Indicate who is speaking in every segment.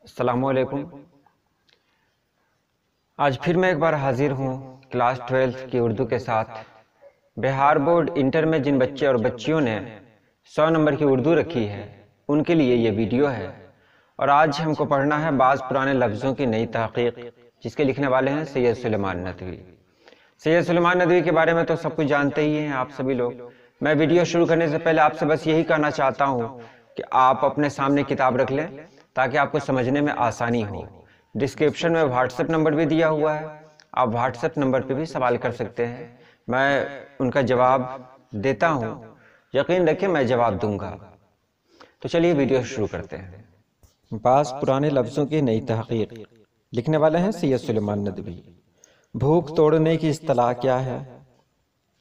Speaker 1: السلام علیکم۔ آج پھر میں ایک بار حاضر ہوں کلاس 12 کی اردو کے ساتھ۔ بہار بورڈ انٹر میں جن بچے اور بچیوں نے 100 نمبر کی اردو رکھی ہے ان کے لیے یہ ویڈیو ہے، اور آج ہم کو پڑھنا ہے بعض پرانے لفظوں کی نئی تحقیق، جس کے لکھنے والے ہیں سید سلیمان ندوی۔ سید سلیمان ندوی کے بارے میں تو سب کچھ جانتے ہی ہیں آپ سبھی لوگ۔ میں ویڈیو شروع کرنے سے پہلے آپ سے بس یہی کہنا چاہتا ہوں کہ آپ اپنے سامنے کتاب رکھ لیں تاکہ آپ کو سمجھنے میں آسانی ہو۔ ڈسکرپشن میں واٹس ایپ نمبر بھی دیا ہوا ہے، آپ واٹس ایپ نمبر پہ بھی سوال کر سکتے ہیں، میں ان کا جواب دیتا ہوں، یقین رکھیں میں جواب دوں گا۔ تو چلیے ویڈیو شروع کرتے ہیں۔ بعض پرانے لفظوں کی نئی تحقیق، لکھنے والے ہیں سید سلیمان ندوی۔ بھوک توڑنے کی اصطلاح کیا ہے؟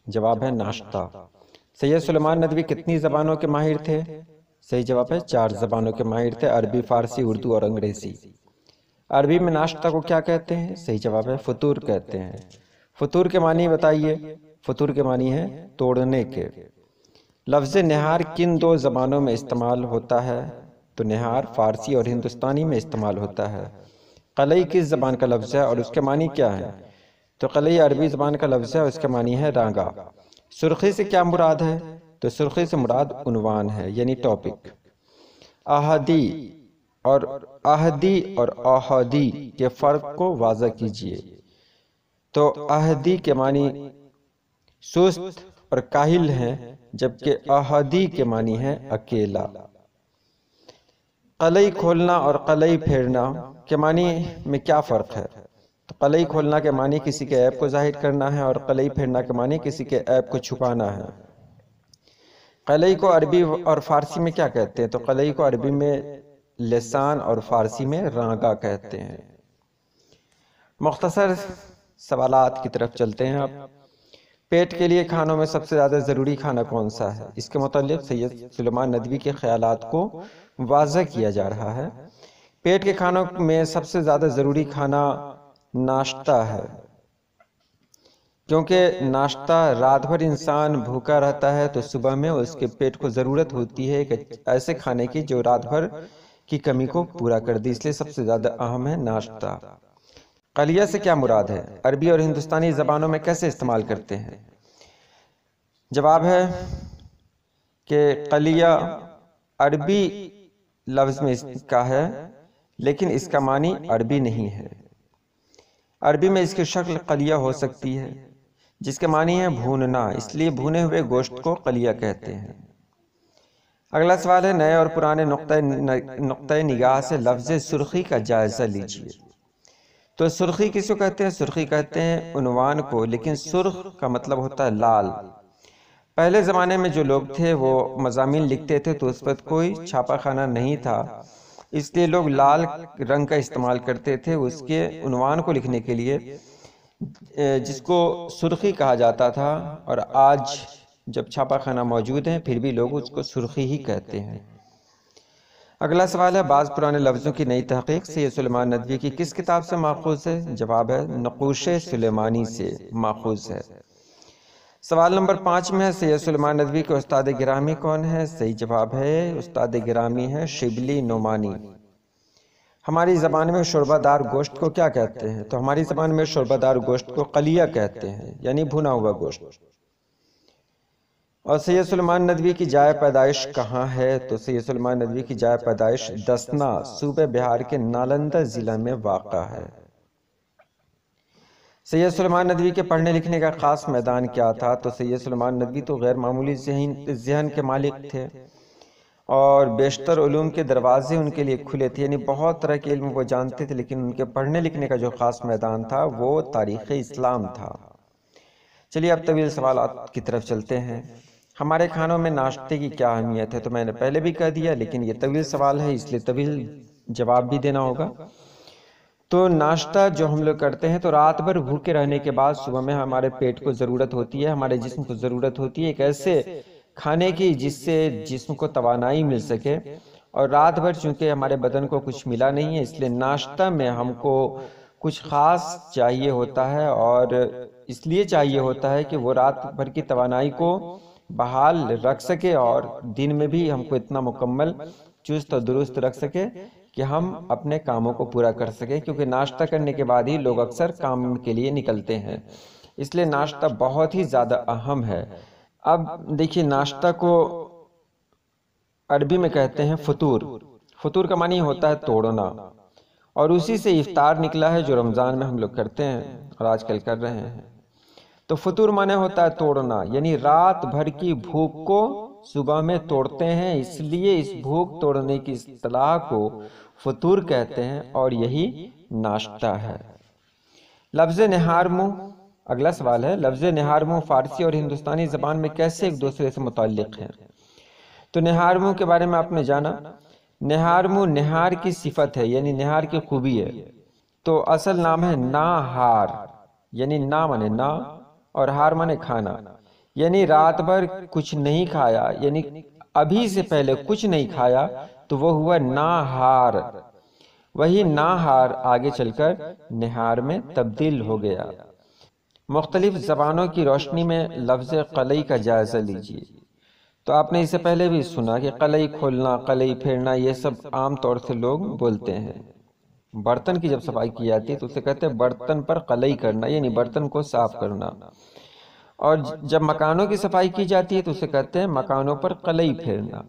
Speaker 1: جواب ہے ناشتہ۔ سید سلیمان ندوی کتنی زبانوں کے ماہر تھے؟ صحیح جواب ہے 4 زبانوں کے ماہر تھے، عربی، فارسی، اردو اور انگریزی۔ عربی میں ناشتہ کو کیا کہتے ہیں؟ صحیح جواب ہے فطور کہتے ہیں۔ فطور کے معنی بتائیے۔ فطور کے معنی ہے توڑنے کے۔ لفظ نہار کن 2 زبانوں میں استعمال ہوتا ہے؟ تو نہار فارسی اور ہندوستانی میں استعمال ہوتا ہے۔ قلعی کس زبان کا لفظ ہے اور اس کے معنی کیا ہے؟ تو قلعی عربی زبان کا لفظ ہے اور اس کے معنی ہے رانگا۔ سرخی سے کیا مراد ہے؟ تو سرخی سے مراد عنوان ہے، یعنی ٹاپک۔ احادی اور احادی کے فرق کو واضح کیجئے۔ تو احادی کے معنی سست اور کاہل ہیں، جبکہ احادی کے معنی ہے اکیلا۔ قلعی کھولنا اور قلعی پھیرنا کے معنی میں کیا فرق ہے؟ تو قلعی کھولنا کے معنی کسی کے عیب کو ظاہر کرنا ہے، اور قلعی پھیرنا کے معنی کسی کے عیب کو چھپانا ہے۔ قلعی کو عربی اور فارسی میں کیا کہتے ہیں؟ تو قلعی کو عربی میں لسان اور فارسی میں رانگا کہتے ہیں۔ مختصر سوالات کی طرف چلتے ہیں اب۔ پیٹ کے لیے کھانوں میں سب سے زیادہ ضروری کھانا کون سا ہے؟ اس کے متعلق سید سلیمان ندوی کے خیالات کو واضح کیا جا رہا ہے۔ پیٹ کے کھانوں میں سب سے زیادہ ضروری کھانا ناشتہ ہے، کیونکہ ناشتہ رات بھر انسان بھوکا رہتا ہے تو صبح میں اس کے پیٹ کو ضرورت ہوتی ہے کہ ایسے کھانے کی جو رات بھر کی کمی کو پورا کر دی، اس لیے سب سے زیادہ اہم ہے ناشتہ۔ قلیہ سے کیا مراد ہے؟ عربی اور ہندوستانی زبانوں میں کیسے استعمال کرتے ہیں؟ جواب ہے کہ قلیہ عربی لفظ میں اس کا ہے، لیکن اس کا معنی عربی نہیں ہے۔ عربی میں اس کی شکل قلیہ ہو سکتی ہے، جس کے معنی ہے بھوننا، اس لیے بھونے ہوئے گوشت کو قلیہ کہتے ہیں۔ اگلا سوال ہے نئے اور پرانے نقطہ نگاہ سے لفظ سرخی کا جائزہ لیجئے۔ تو سرخی کس کو کہتے ہیں؟ سرخی کہتے ہیں عنوان کو، لیکن سرخ کا مطلب ہوتا ہے لال۔ پہلے زمانے میں جو لوگ تھے وہ مضامین لکھتے تھے تو اس وقت کوئی چھاپا خانہ نہیں تھا، اس لیے لوگ لال رنگ کا استعمال کرتے تھے اس کے عنوان کو لکھنے کے لیے، جس کو سرخی کہا جاتا تھا، اور آج جب چھاپا خانہ موجود ہیں پھر بھی لوگ اس کو سرخی ہی کہتے ہیں۔ اگلا سوال ہے بعض پرانے لفظوں کی نئی تحقیق سید سلیمان ندوی کی کس کتاب سے ماخوذ ہے؟ جواب ہے نقوش سلیمانی سے ماخوذ ہے۔ سوال نمبر 5 میں ہے سید سلیمان ندوی کے استاد گرامی کون ہے؟ صحیح جواب ہے استاد گرامی ہے شبلی نعمانی۔ ہماری زبان میں شوربہ دار گوشت کو کیا کہتے ہیں؟ تو ہماری زبان میں شوربہ دار گوشت کو قلیہ کہتے ہیں، یعنی بھنا ہوا گوشت۔ اور سید سلیمان ندوی کی جائے پیدائش کہاں ہے؟ تو سید سلیمان ندوی کی جائے پیدائش دسنا، صوبہ بہار کے نالندہ ضلع میں واقع ہے۔ سید سلیمان ندوی کے پڑھنے لکھنے کا خاص میدان کیا تھا؟ تو سید سلیمان ندوی تو غیر معمولی ذہن کے مالک تھے، اور بیشتر علوم کے دروازے ان کے لیے کھلے تھے، یعنی بہت طرح کے علم وہ جانتے تھے، لیکن ان کے پڑھنے لکھنے کا جو خاص میدان تھا وہ تاریخ اسلام تھا۔ چلیے اب طویل سوالات کی طرف چلتے ہیں۔ ہمارے کھانوں میں ناشتے کی کیا اہمیت ہے؟ تو میں نے پہلے بھی کہہ دیا، لیکن یہ طویل سوال ہے اس لیے طویل جواب بھی دینا ہوگا۔ تو ناشتہ جو ہم لوگ کرتے ہیں تو رات بھر بھوکے رہنے کے بعد صبح میں ہمارے پیٹ کو ضرورت ہوتی ہے، ہمارے جسم کو ضرورت ہوتی ہے ایک ایسے کھانے کی جس سے جسم کو توانائی مل سکے، اور رات بھر چونکہ ہمارے بدن کو کچھ ملا نہیں ہے، اس لیے ناشتہ میں ہم کو کچھ خاص چاہیے ہوتا ہے، اور اس لیے چاہیے ہوتا ہے کہ وہ رات بھر کی توانائی کو بحال رکھ سکے اور دن میں بھی ہم کو اتنا مکمل چست اور درست رکھ سکے کہ ہم اپنے کاموں کو پورا کر سکیں، کیونکہ ناشتہ کرنے کے بعد ہی لوگ اکثر کام کے لیے نکلتے ہیں، اس لیے ناشتہ بہت ہی زیادہ اہم ہے۔ اب دیکھیے، ناشتہ کو عربی میں کہتے ہیں فطور۔ فطور کا معنی ہوتا ہے توڑنا، اور اسی سے افطار نکلا ہے جو رمضان میں ہم لوگ کرتے ہیں اور آج کل کر رہے ہیں۔ تو فطور معنی ہوتا ہے توڑنا، یعنی رات بھر کی بھوک کو صبح میں توڑتے ہیں، اس لیے اس بھوک توڑنے کی اصطلاح کو فطور کہتے ہیں، اور یہی ناشتہ ہے۔ لفظ نہار منہ، اگلا سوال ہے، لفظ نہار منہ فارسی اور ہندوستانی زبان میں کیسے ایک دوسرے سے متعلق ہیں؟ تو نہار منہ کے بارے میں آپ نے جانا، نہار منہ نہار کی صفت ہے، یعنی نہار کی خوبی ہے۔ تو اصل نام ہے ناہار، یعنی نا مانے نا اور ہار مانے کھانا، یعنی رات بھر کچھ نہیں کھایا، یعنی ابھی سے پہلے کچھ نہیں کھایا تو وہ ہوا ناہار۔ وہی ناہار آگے چل کر نہار میں تبدیل ہو گیا۔ مختلف زبانوں کی روشنی میں لفظ قلعی کا جائزہ لیجیے۔ تو آپ نے اس سے پہلے بھی سنا کہ قلعی کھولنا، قلعی پھیرنا، یہ سب عام طور سے لوگ بولتے ہیں۔ برتن کی جب صفائی کی جاتی ہے تو اسے کہتے ہیں برتن پر قلعی کرنا، یعنی برتن کو صاف کرنا، اور جب مکانوں کی صفائی کی جاتی ہے تو اسے کہتے ہیں مکانوں پر قلعی پھیرنا۔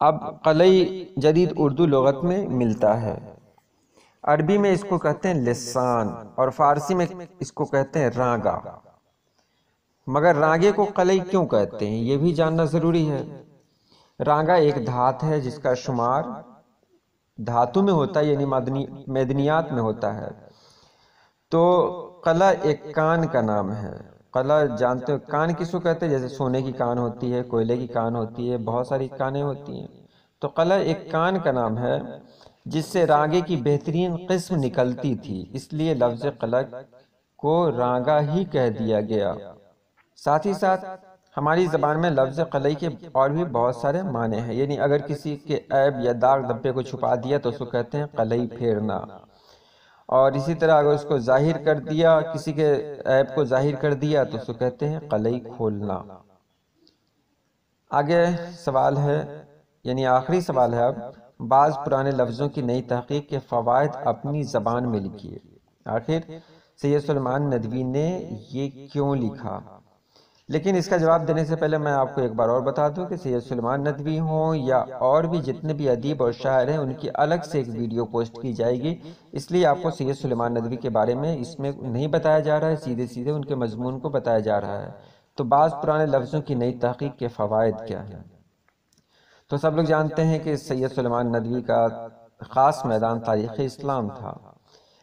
Speaker 1: اب قلعی جدید اردو لغت میں ملتا ہے، عربی میں اس کو کہتے ہیں لسان، اور فارسی میں اس کو کہتے ہیں رانگا۔ مگر رانگے کو قلعی کیوں کہتے ہیں، یہ بھی جاننا ضروری ہے۔ رانگا ایک دھات ہے جس کا شمار دھاتو میں ہوتا ہے، یعنی معدنیات میں ہوتا ہے۔ تو قلع ایک کان کا نام ہے۔ قلع جانتے ہو کان کس کو کہتے ہیں؟ جیسے سونے کی کان ہوتی ہے، کوئلے کی کان ہوتی ہے، بہت ساری کانیں ہوتی ہیں۔ تو قلع ایک کان کا نام ہے جس سے رانگے کی بہترین قسم نکلتی تھی، اس لیے لفظ قلع کو رانگا ہی کہہ دیا گیا۔ ساتھ ہی ساتھ ہماری زبان میں لفظ قلعی کے اور بھی بہت سارے معنی ہیں، یعنی اگر کسی کے عیب یا داغ دھبے کو چھپا دیا تو اس کو کہتے ہیں قلعی پھیرنا، اور اسی طرح اگر اس کو ظاہر کر دیا، کسی کے عیب کو ظاہر کر دیا تو اس کو کہتے ہیں قلعی کھولنا۔ آگے سوال ہے، یعنی آخری سوال ہے اب، بعض پرانے لفظوں کی نئی تحقیق کے فوائد اپنی زبان میں لکھیے۔ آخر سید سلیمان ندوی نے یہ کیوں لکھا؟ لیکن اس کا جواب دینے سے پہلے میں آپ کو ایک بار اور بتا دوں کہ سید سلیمان ندوی ہوں یا اور بھی جتنے بھی ادیب اور شاعر ہیں، ان کی الگ سے ایک ویڈیو پوسٹ کی جائے گی، اس لیے آپ کو سید سلیمان ندوی کے بارے میں اس میں نہیں بتایا جا رہا ہے، سیدھے سیدھے ان کے مضمون کو بتایا جا رہا ہے۔ تو بعض پرانے لفظوں کی نئی تحقیق کے فوائد کیا ہیں؟ تو سب لوگ جانتے ہیں کہ سید سلیمان ندوی کا خاص میدان تاریخ اسلام تھا،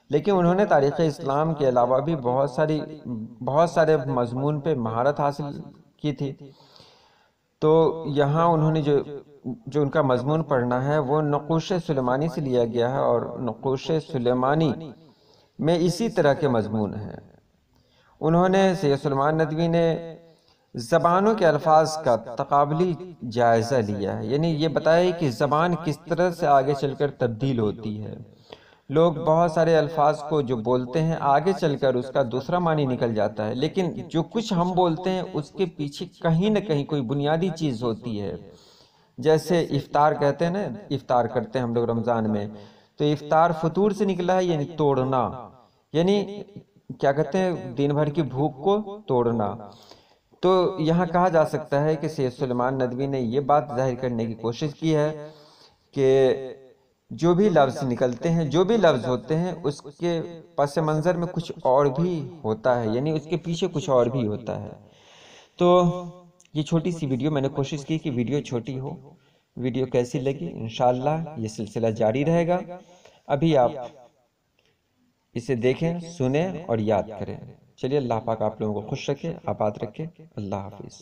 Speaker 1: لیکن انہوں نے تاریخ اسلام کے علاوہ بھی بہت سارے مضمون پہ مہارت حاصل کی تھی۔ تو یہاں انہوں نے جو ان کا مضمون پڑھنا ہے وہ نقوش سلیمانی سے لیا گیا ہے، اور نقوش سلیمانی میں اسی طرح کے مضمون ہیں۔ انہوں نے سید سلیمان ندوی نے زبانوں کے الفاظ کا تقابلی جائزہ لیا ہے، یعنی یہ بتایا کہ زبان کس طرح سے آگے چل کر تبدیل ہوتی ہے۔ لوگ بہت سارے الفاظ کو جو بولتے ہیں آگے چل کر اس کا دوسرا معنی نکل جاتا ہے، لیکن جو کچھ ہم بولتے ہیں اس کے پیچھے کہیں نہ کہیں کوئی بنیادی چیز ہوتی ہے۔ جیسے افطار کہتے ہیں نا، افطار کرتے ہیں ہم لوگ رمضان میں، تو افطار فطور سے نکلا ہے، یعنی توڑنا، یعنی کیا کہتے ہیں، دن بھر کی بھوک کو توڑنا۔ تو یہاں کہا جا سکتا ہے کہ سید سلیمان ندوی نے یہ بات ظاہر کرنے کی کوشش کی ہے کہ جو بھی لفظ نکلتے ہیں، جو بھی لفظ ہوتے ہیں، اس کے پس منظر میں کچھ اور بھی ہوتا ہے، یعنی اس کے پیچھے کچھ اور بھی ہوتا ہے۔ تو یہ چھوٹی سی ویڈیو میں نے کوشش کی کہ ویڈیو چھوٹی ہو۔ ویڈیو کیسی لگی؟ انشاءاللہ یہ سلسلہ جاری رہے گا۔ ابھی آپ اسے دیکھیں، سنیں اور یاد کریں۔ چلیے، اللہ پاک آپ لوگوں کو خوش رکھے، آباد رکھے۔ اللہ حافظ۔